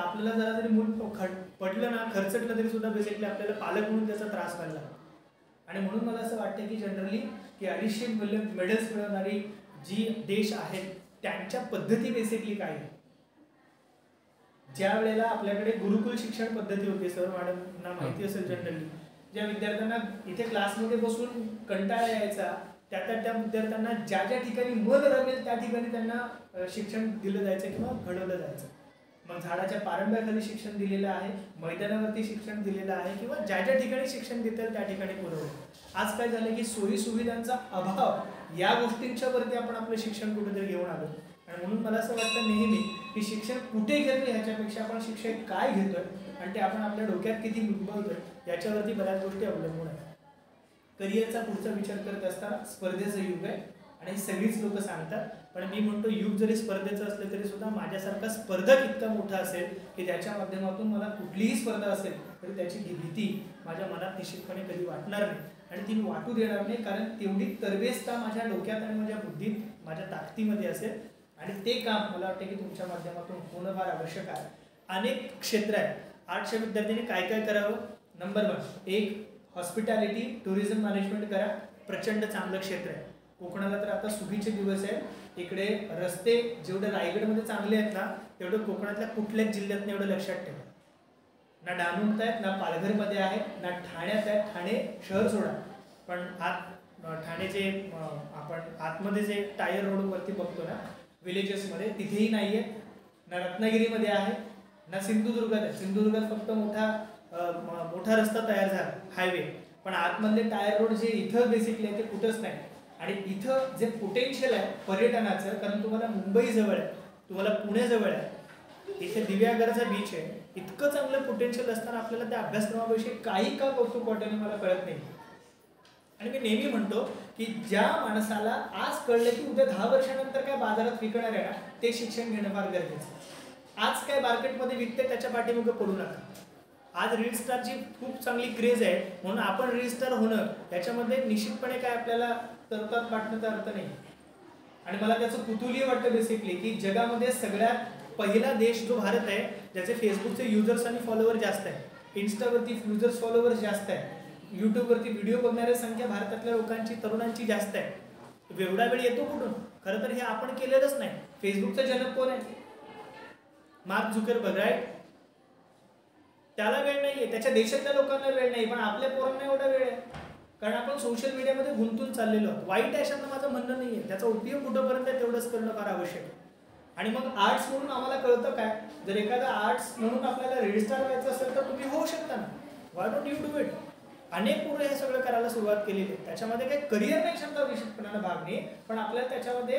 आपल्याला जरा जरी मूल पडलं ना, खर्चटलं तरी सुद्धा बेसिकली आपल्याला पालक म्हणून त्याचा त्रास व्हायला लागतो. आणि म्हणून मला असं वाटतं की जनरली की 250 मेडल्स मिळवणारी जी देश आहेत त्यांच्या पद्धती बेसिकली काय आहे. ज्या वेळेला आपल्याकडे गुरुकुल शिक्षण पद्धती होती, सर मॅडमना माहिती असेल जनरली, ज्या विद्यार्थ्यांना इथे क्लासमध्ये बसून कंटाळा यायचा, त्या विद्यार्थ्यांना ज्या ज्या ठिकाणी मन रमेल त्या ठिकाणी त्यांना शिक्षण दिलं जायचं किंवा घडवलं जायचं. मग झाडाच्या पारंब्याखाली शिक्षण दिलेलं आहे, मैदानावरती शिक्षण दिलेलं आहे, किंवा ज्या ज्या ठिकाणी शिक्षण देतात त्या ठिकाणी पुरवलं. आज काय झालं की सोयी सुविधांचा अभाव या गोष्टींच्या वरती आपण आपलं शिक्षण कुठेतरी घेऊन आलो. आणि म्हणून मला असं वाटतं नेहमी की शिक्षण कुठे घेतोय ह्याच्यापेक्षा आपण शिक्षण काय घेतोय आणि ते आपण आपल्या डोक्यात किती बिंबवतोय याच्यावरती बऱ्याच गोष्टी अवलंबून आहेत. करिअरचा पुढचा विचार करत असताना स्पर्धेचं युग आहे आणि सगळीच लोक सांगतात, पण मी म्हणतो युग जरी स्पर्धेचं असलं तरी सुद्धा माझ्यासारखा स्पर्धक इतका मोठा असेल की त्याच्या माध्यमातून मला कुठलीही स्पर्धा असेल तरी त्याची भीती माझ्या मनात निश्चितपणे कधी वाटणार नाही आणि ती मी वाटू देणार नाही, कारण तेवढी तरबेजता माझ्या डोक्यात आणि माझ्या बुद्धीत माझ्या ताकदीमध्ये असेल आणि ते काम मला वाटतं की तुमच्या माध्यमातून होणं फार आवश्यक आहे. अनेक क्षेत्र आहेत. आर्ट्सच्या विद्यार्थ्यांनी काय काय करावं. नंबर 1, एक हॉस्पिटॅलिटी टुरिझम मॅनेजमेंट करा. प्रचंड चांगलं क्षेत्र आहे. कोकणाला तर आता सुगीचे दिवस आहे. इकडे रस्ते जेवढे रायगडमध्ये चांगले आहेत ना तेवढे कोकणातल्या कुठल्याच जिल्ह्यात नाही, एवढं लक्षात ठेवा. ना डाणूत आहेत, ना पालघरमध्ये आहेत, ना ठाण्यात आहेत. ठाणे शहर सोडा, पण ठाणे जे आपण आतमध्ये जे टायर रोडवरती बघतो ना विलेजेसमध्ये तिथेही नाही आहे. ना रत्नागिरीमध्ये आहे, ना सिंधुदुर्गात आहे. सिंधुदुर्गात फक्त मोठा रस्ता तयार झाला हायवे, पण आतमधले टायर रोड जे इथं बेसिकली आहे ते कुठंच नाही. आणि इथं जे पोटेन्शियल आहे पर्यटनाचं, कारण तुम्हाला मुंबई जवळ आहे, तुम्हाला पुणे जवळ आहे, इथे दिव्यागरचा बीच आहे, इतकं चांगलं पोटेन्शियल असताना आपल्याला त्या अभ्यासक्रमाविषयी काही का कौतुक वाटेल मला कळत नाही. आणि मी नेहमी म्हणतो की ज्या माणसाला आज कळलं की उद्या 10 वर्षानंतर काय बाजारात विकणार आहे ना ते शिक्षण घेणं फार गरजेचं. आज काय मार्केटमध्ये विकते त्याच्या पाठीमागे पडू नका. आज रील स्टारची खूप चांगली क्रेज आहे म्हणून आपण रील स्टार होणं याच्यामध्ये निश्चितपणे काय आपल्याला तरतात वाटण्याचा अर्थ नाही. आणि मला त्याचं कुतूहल वाटतं बेसिकली की जगामध्ये सगळ्यात पहिला देश जो भारत आहे ज्याचे फेसबुकचे युजर्स आणि फॉलोअर जास्त आहे, इन्स्टावरती युजर्स फॉलोअर्स जास्त आहे, यूट्यूबवरती व्हिडिओ बघणाऱ्या संख्या भारतातल्या लोकांची तरुणांची जास्त आहे. एवढा वेळ येतो कुठून. खरं तर हे आपण केलेलंच नाही. फेसबुकचा जनक कोण आहे. Mark Zuckerberg, right. त्याला वेळ नाहीये, त्याच्या देशातल्या लोकांना वेळ नाही, पण आपल्या पोरांना एवढा वेळ आहे कारण आपण सोशल मीडियामध्ये गुंतून चाललेलो आहोत. वाईट आहे अशांना माझं म्हणणं नाहीये, त्याचा उपयोग कुठंपर्यंत तेवढंच करणं फार आवश्यक आहे. आणि मग आर्ट्स म्हणून आम्हाला कळतं काय, जर एखादा आर्ट्स म्हणून आपल्याला रील स्टार व्हायचं असेल तर तुम्ही होऊ शकता ना. व्हाय डोंट यू डू इट. अनेक पोरं हे सगळं करायला सुरुवात केलेली आहे. त्याच्यामध्ये काही करिअर नाही क्षमता निश्चितपणानं भाग नाही, पण आपल्याला त्याच्यामध्ये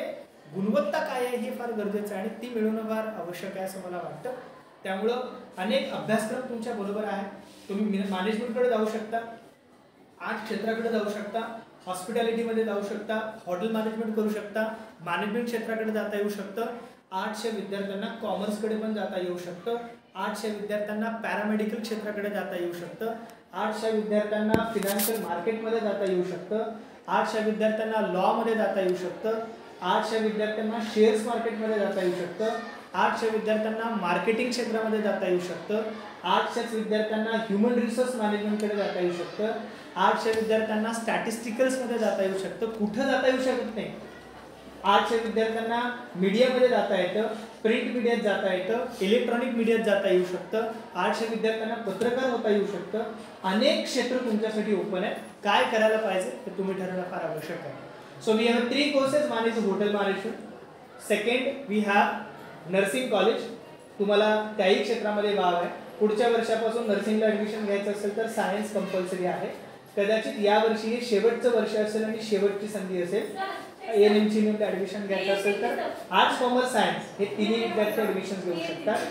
गुणवत्ता काय आहे हे फार गरजेचं आहे आणि ती मिळवणं फार आवश्यक आहे असं मला वाटतं. त्यामुळं अनेक अभ्यासक्रम तुमच्या बरोबर आहे. तुम्ही मॅनेजमेंटकडे जाऊ शकता, आर्ट क्षेत्राकडे जाऊ शकता, हॉस्पिटॅलिटीमध्ये जाऊ शकता, हॉटेल मॅनेजमेंट करू शकता, मॅनेजमेंट क्षेत्राकडे जाता येऊ शकतं. आर्ट्सच्या विद्यार्थ्यांना कॉमर्सकडे पण जाता येऊ शकतं. आर्ट्सच्या विद्यार्थ्यांना पॅरामेडिकल क्षेत्राकडे जाता येऊ शकतं. आर्ट्सच्या विद्यार्थ्यांना फिनान्शियल मार्केटमध्ये जाता येऊ शकतं. आर्ट्सच्या विद्यार्थ्यांना लॉमध्ये जाता येऊ शकतं. आर्ट्सच्या विद्यार्थ्यांना शेअर्स मार्केटमध्ये जाता येऊ शकतं. आर्ट्सच्या विद्यार्थ्यांना मार्केटिंग क्षेत्रामध्ये जाता येऊ शकतं. आर्ट्सच्याच विद्यार्थ्यांना ह्युमन रिसोर्स मॅनेजमेंटकडे जाता येऊ शकतं. आर्ट्सच्या विद्यार्थ्यांना स्टॅटिस्टिकल्समध्ये जाता येऊ शकतं. कुठं जाता येऊ शकत नाही. आर्ट्सच्या विद्यार्थ्यांना मीडियामध्ये जाता येतं, प्रिंट मीडियात जाता येतं, इलेक्ट्रॉनिक मीडियात जाता येऊ शकतं. आर्ट्सच्या विद्यार्थ्यांना पत्रकार होता येऊ शकतं. अनेक क्षेत्र तुमच्यासाठी ओपन आहे. काय करायला पाहिजे ते तुम्ही ठरवणं फार आवश्यक आहे. So we have 3 courses. One is hotel management, second we have nursing college. तुम्हाला त्याही क्षेत्रामध्ये वाव आहे. पुढच्या वर्षापासून नर्सिंगला ॲडमिशन घ्यायचं असेल तर सायन्स कंपल्सरी आहे. कदाचित यावर्षी हे शेवटचं वर्ष असेल आणि शेवटची संधी असेल. ANMC मध्ये ॲडमिशन घ्यायचं असेल तर आर्ट्स, कॉमर्स, सायन्स हे तिन्ही विद्यार्थी ॲडमिशन घेऊ शकतात.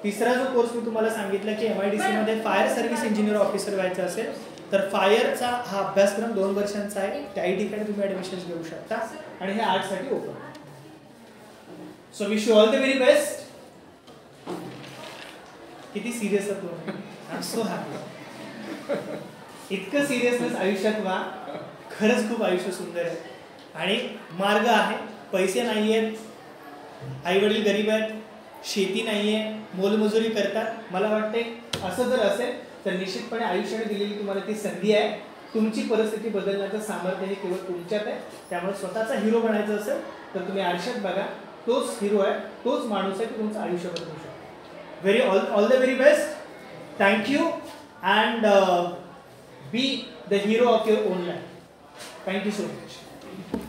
तिसरा जो कोर्स मी तुम्हाला सांगितलं की MIDC मध्ये फायर सर्व्हिस इंजिनियर ऑफिसर व्हायचं असेल तर फायरचा हा अभ्यासक्रम 2 वर्षांचा आहे. त्याही ठिकाणी तुम्ही ॲडमिशन घेऊ शकता आणि हे आर्ट्ससाठी open. So wish you all the very best. किती सिरियस आहात तुम्ही. I am so happy. इतकं सिरियसनेस आयुष्यात व्हा. खरंच खूप आयुष्य सुंदर आहे आणि मार्ग आहे. पैसे नाही आहेत, आई वडील गरीब आहेत, शेती नाही आहे, मोलमजुरी करतात. मला वाटते असं जर असेल तर निश्चितपणे आयुष्याने दिलेली तुम्हाला ती संधी आहे. तुमची परिस्थिती बदलण्याचं सामर्थ्य हे केवळ तुमच्यात आहे. त्यामुळे स्वतःचा हिरो बनायचं असेल तर तुम्ही आयुष्यात बघा, तोच हिरो आहे, तोच माणूस आहे की तुमचं आयुष्य बदलू शकतो. All the very best. Thank you and be the hero of your on life. Thank you so much.